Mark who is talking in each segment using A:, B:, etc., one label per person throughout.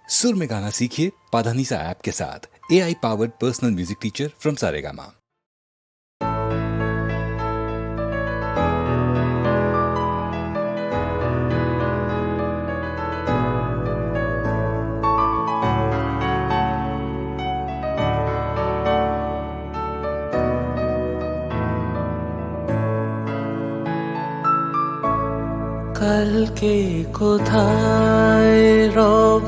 A: सुर में गाना सीखिए पाधानीसा ऐप के साथ। AI powered personal music teacher from Saregama.
B: কালকে কোথায় রব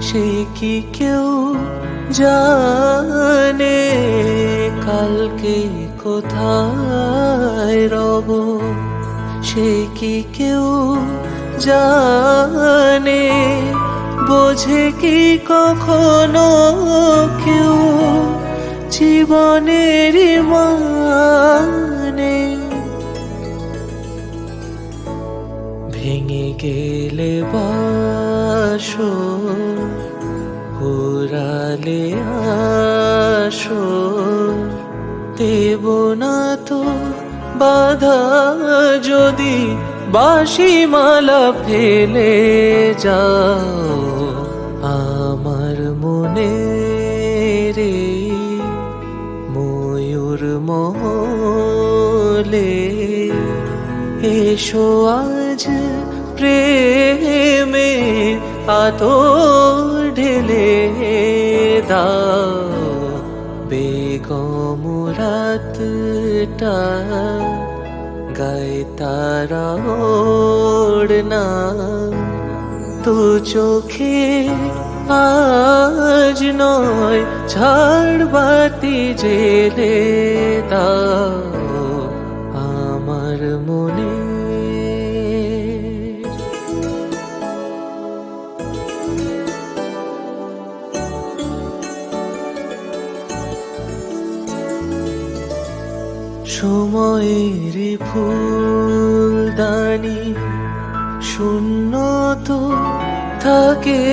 B: সে কি কেউ জানে, কালকে কোথায় রব সে কি কেউ জানে, বোঝে কি কখনো কেউ জীবনের মানে। ভেঙে গেলে বাসর ঘোরালে আসর, দেব না তো বাধা যদি বাঁশি মালা ফেলে যাও আমার মনে রে ময়ূর মহলে। এসো আজ প্রেমে আতর ঢেলে দাও, বেগম রাতটা গায়ে তারা ওড়না, তো চোখে আজ নয় ঝাড়বাতি জেলে দাও আমার মনে। সময়ের ফুলদানি শূন্য তো থাকে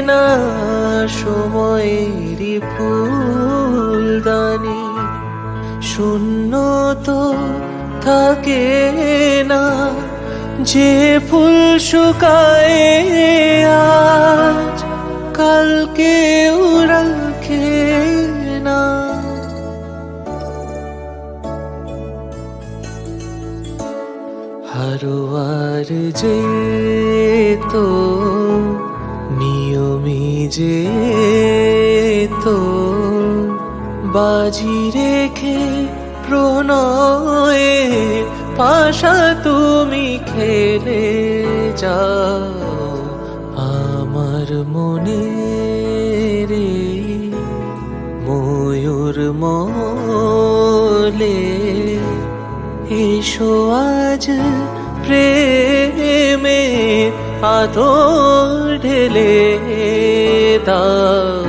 B: না, সময়ের ফুলদানি শূন্য তো থাকে না, যে ফুল শুকায় আজ কালকে রাখে না। হারোয়ার যে তো নিয়মী যে তো বাজি রেখে প্রণয়ে পাশা তুমি খেলে যাও আমার মনে রে ময়ূর মলে। এসো আজ প্রেমে আদর ঢেলে দাও